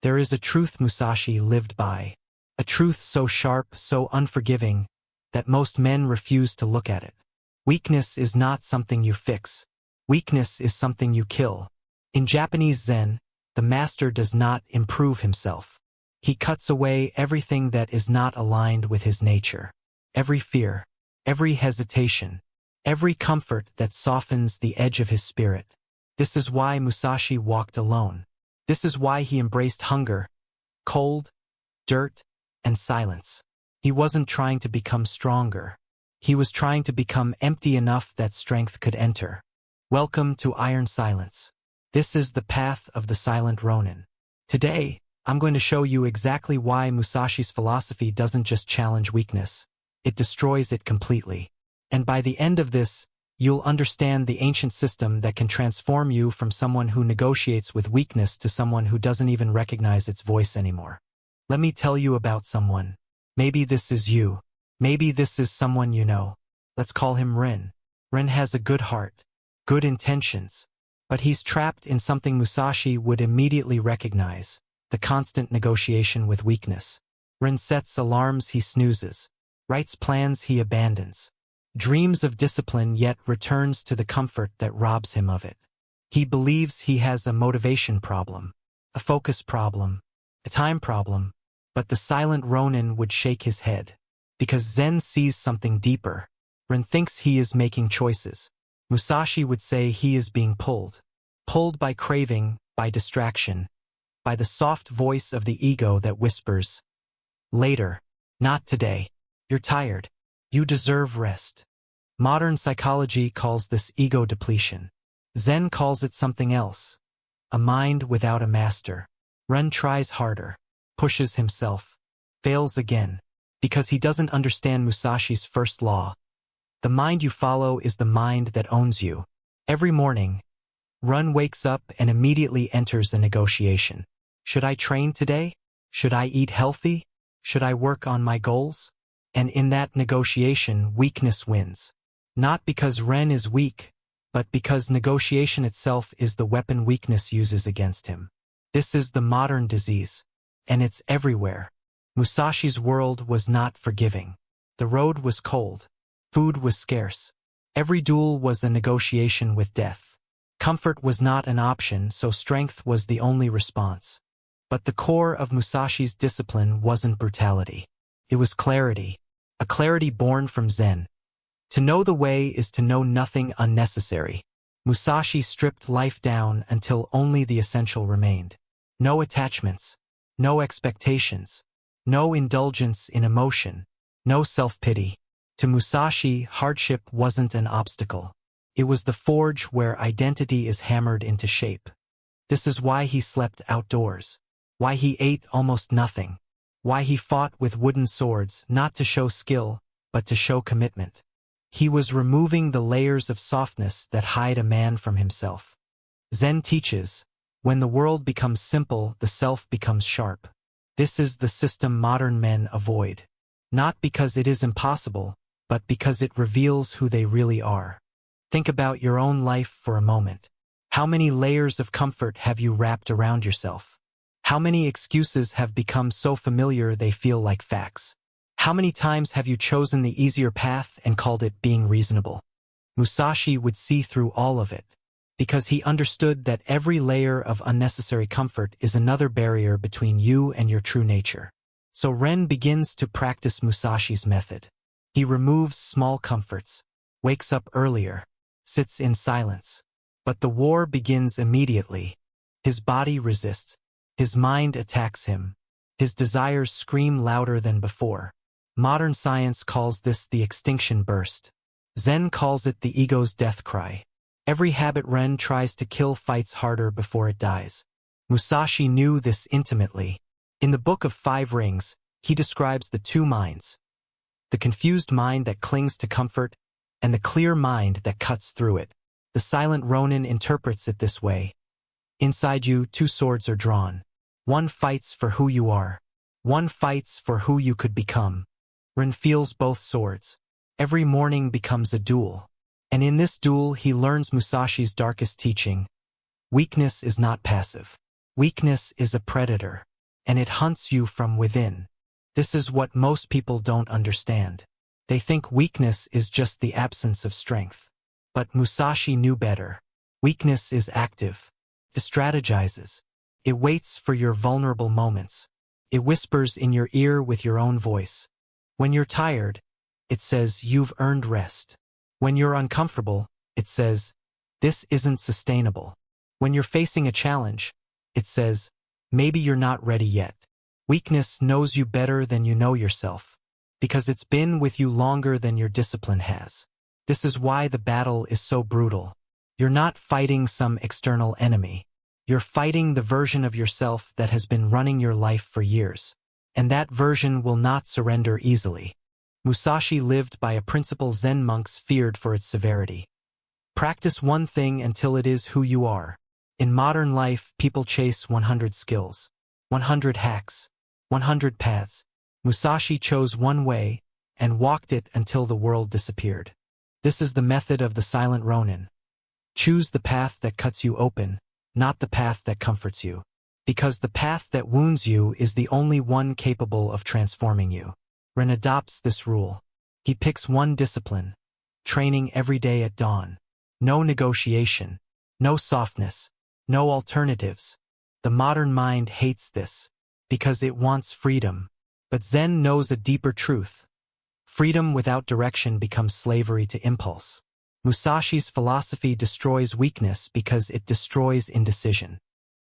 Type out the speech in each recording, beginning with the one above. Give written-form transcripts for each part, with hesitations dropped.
There is a truth Musashi lived by. A truth so sharp, so unforgiving, that most men refuse to look at it. Weakness is not something you fix. Weakness is something you kill. In Japanese Zen, the master does not improve himself. He cuts away everything that is not aligned with his nature. Every fear, every hesitation, every comfort that softens the edge of his spirit. This is why Musashi walked alone. This is why he embraced hunger, cold, dirt, and silence. He wasn't trying to become stronger. He was trying to become empty enough that strength could enter. Welcome to Iron Silence. This is the path of the Silent Ronin. Today, I'm going to show you exactly why Musashi's philosophy doesn't just challenge weakness. It destroys it completely. And by the end of this, you'll understand the ancient system that can transform you from someone who negotiates with weakness to someone who doesn't even recognize its voice anymore. Let me tell you about someone. Maybe this is you. Maybe this is someone you know. Let's call him Rin. Rin has a good heart, good intentions, but he's trapped in something Musashi would immediately recognize, the constant negotiation with weakness. Rin sets alarms he snoozes, writes plans he abandons, dreams of discipline yet returns to the comfort that robs him of it. He believes he has a motivation problem, a focus problem, a time problem, but the Silent Ronin would shake his head. Because Zen sees something deeper. Rin thinks he is making choices. Musashi would say he is being pulled. Pulled by craving, by distraction, by the soft voice of the ego that whispers, "Later, not today. You're tired. You deserve rest." Modern psychology calls this ego depletion. Zen calls it something else. A mind without a master. Ren tries harder, pushes himself, fails again, because he doesn't understand Musashi's first law. The mind you follow is the mind that owns you. Every morning, Ren wakes up and immediately enters a negotiation. Should I train today? Should I eat healthy? Should I work on my goals? And in that negotiation, weakness wins. Not because Ren is weak, but because negotiation itself is the weapon weakness uses against him. This is the modern disease, and it's everywhere. Musashi's world was not forgiving. The road was cold. Food was scarce. Every duel was a negotiation with death. Comfort was not an option, so strength was the only response. But the core of Musashi's discipline wasn't brutality. It was clarity, a clarity born from Zen. To know the way is to know nothing unnecessary. Musashi stripped life down until only the essential remained. No attachments, no expectations, no indulgence in emotion, no self-pity. To Musashi, hardship wasn't an obstacle. It was the forge where identity is hammered into shape. This is why he slept outdoors, why he ate almost nothing, why he fought with wooden swords, not to show skill, but to show commitment. He was removing the layers of softness that hide a man from himself. Zen teaches, when the world becomes simple, the self becomes sharp. This is the system modern men avoid. Not because it is impossible, but because it reveals who they really are. Think about your own life for a moment. How many layers of comfort have you wrapped around yourself? How many excuses have become so familiar they feel like facts? How many times have you chosen the easier path and called it being reasonable? Musashi would see through all of it, because he understood that every layer of unnecessary comfort is another barrier between you and your true nature. So Ren begins to practice Musashi's method. He removes small comforts, wakes up earlier, sits in silence. But the war begins immediately. His body resists. His mind attacks him. His desires scream louder than before. Modern science calls this the extinction burst. Zen calls it the ego's death cry. Every habit Ren tries to kill fights harder before it dies. Musashi knew this intimately. In the Book of Five Rings, he describes the two minds. The confused mind that clings to comfort, and the clear mind that cuts through it. The Silent Ronin interprets it this way. Inside you, two swords are drawn. One fights for who you are. One fights for who you could become. Ren feels both swords. Every morning becomes a duel. And in this duel he learns Musashi's darkest teaching. Weakness is not passive. Weakness is a predator, and it hunts you from within. This is what most people don't understand. They think weakness is just the absence of strength. But Musashi knew better. Weakness is active. It strategizes. It waits for your vulnerable moments. It whispers in your ear with your own voice. When you're tired, it says you've earned rest. When you're uncomfortable, it says, this isn't sustainable. When you're facing a challenge, it says, maybe you're not ready yet. Weakness knows you better than you know yourself, because it's been with you longer than your discipline has. This is why the battle is so brutal. You're not fighting some external enemy. You're fighting the version of yourself that has been running your life for years. And that version will not surrender easily. Musashi lived by a principle Zen monks feared for its severity. Practice one thing until it is who you are. In modern life, people chase 100 skills, 100 hacks, 100 paths. Musashi chose one way and walked it until the world disappeared. This is the method of the Silent Ronin. Choose the path that cuts you open, not the path that comforts you. Because the path that wounds you is the only one capable of transforming you. Ren adopts this rule. He picks one discipline, training every day at dawn. No negotiation, no softness, no alternatives. The modern mind hates this, because it wants freedom. But Zen knows a deeper truth. Freedom without direction becomes slavery to impulse. Musashi's philosophy destroys weakness because it destroys indecision.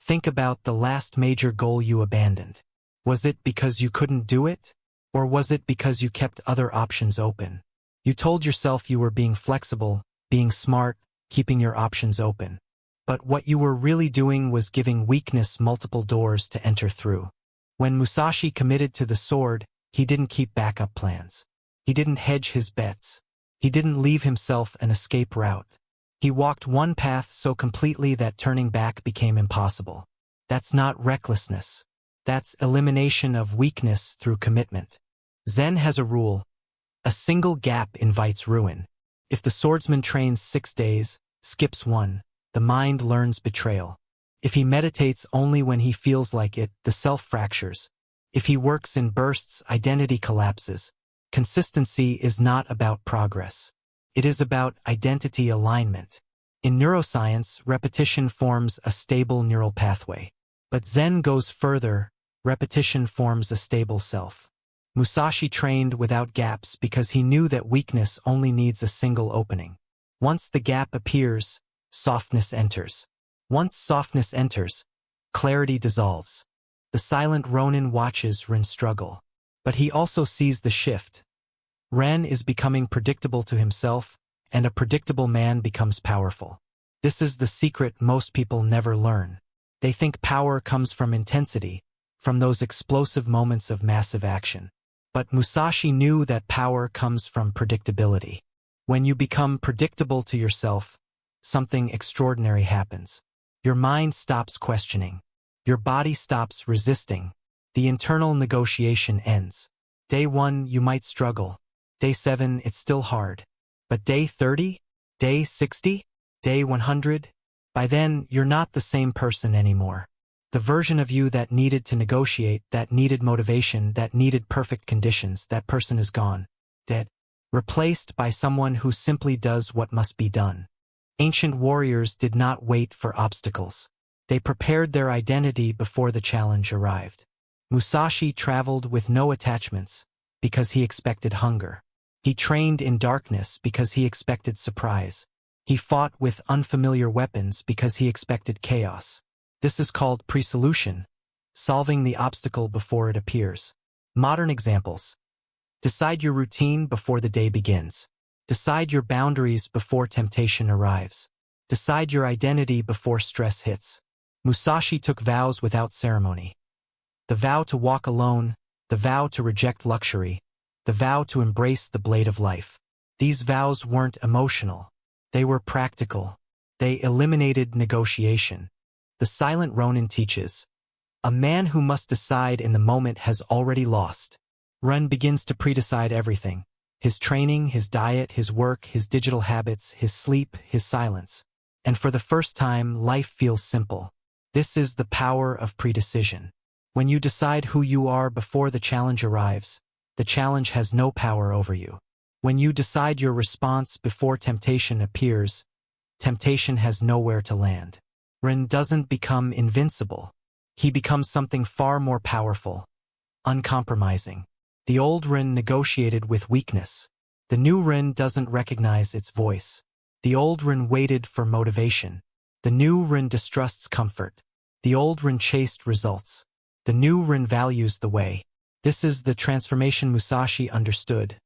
Think about the last major goal you abandoned. Was it because you couldn't do it? Or was it because you kept other options open? You told yourself you were being flexible, being smart, keeping your options open. But what you were really doing was giving weakness multiple doors to enter through. When Musashi committed to the sword, he didn't keep backup plans. He didn't hedge his bets. He didn't leave himself an escape route. He walked one path so completely that turning back became impossible. That's not recklessness. That's elimination of weakness through commitment. Zen has a rule. A single gap invites ruin. If the swordsman trains 6 days, skips 1, the mind learns betrayal. If he meditates only when he feels like it, the self fractures. If he works in bursts, identity collapses. Consistency is not about progress. It is about identity alignment. In neuroscience, repetition forms a stable neural pathway. But Zen goes further. Repetition forms a stable self. Musashi trained without gaps because he knew that weakness only needs a single opening. Once the gap appears, softness enters. Once softness enters, clarity dissolves. The Silent Ronin watches Ren struggle. But he also sees the shift. Ren is becoming predictable to himself, and a predictable man becomes powerful. This is the secret most people never learn. They think power comes from intensity, from those explosive moments of massive action. But Musashi knew that power comes from predictability. When you become predictable to yourself, something extraordinary happens. Your mind stops questioning. Your body stops resisting. The internal negotiation ends. Day 1, you might struggle. Day 7, it's still hard. But day 30? Day 60? Day 100? By then, you're not the same person anymore. The version of you that needed to negotiate, that needed motivation, that needed perfect conditions, that person is gone. Dead. Replaced by someone who simply does what must be done. Ancient warriors did not wait for obstacles. They prepared their identity before the challenge arrived. Musashi traveled with no attachments because he expected hunger. He trained in darkness because he expected surprise. He fought with unfamiliar weapons because he expected chaos. This is called pre-solution, solving the obstacle before it appears. Modern examples. Decide your routine before the day begins. Decide your boundaries before temptation arrives. Decide your identity before stress hits. Musashi took vows without ceremony. The vow to walk alone, the vow to reject luxury, the vow to embrace the blade of life. These vows weren't emotional. They were practical. They eliminated negotiation. The Silent Ronin teaches, a man who must decide in the moment has already lost. Ren begins to predecide everything. His training, his diet, his work, his digital habits, his sleep, his silence. And for the first time, life feels simple. This is the power of predecision. When you decide who you are before the challenge arrives, the challenge has no power over you. When you decide your response before temptation appears, temptation has nowhere to land. Ren doesn't become invincible. He becomes something far more powerful, uncompromising. The old Ren negotiated with weakness. The new Ren doesn't recognize its voice. The old Ren waited for motivation. The new Ren distrusts comfort. The old Ren chased results. The new Ren values the way. This is the transformation Musashi understood.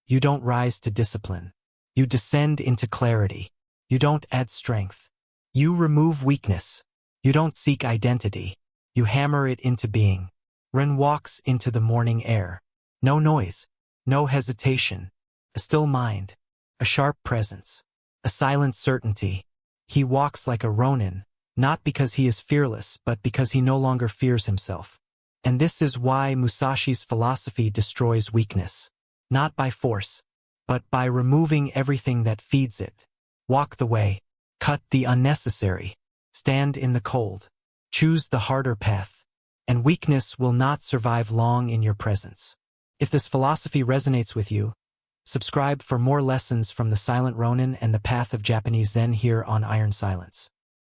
You don't rise to discipline. You descend into clarity. You don't add strength. You remove weakness. You don't seek identity. You hammer it into being. Ren walks into the morning air. No noise. No hesitation. A still mind. A sharp presence. A silent certainty. He walks like a Ronin, not because he is fearless, but because he no longer fears himself. And this is why Musashi's philosophy destroys weakness. Not by force, but by removing everything that feeds it. Walk the way. Cut the unnecessary. Stand in the cold. Choose the harder path. And weakness will not survive long in your presence. If this philosophy resonates with you, subscribe for more lessons from the Silent Ronin and the path of Japanese Zen here on Iron Silence.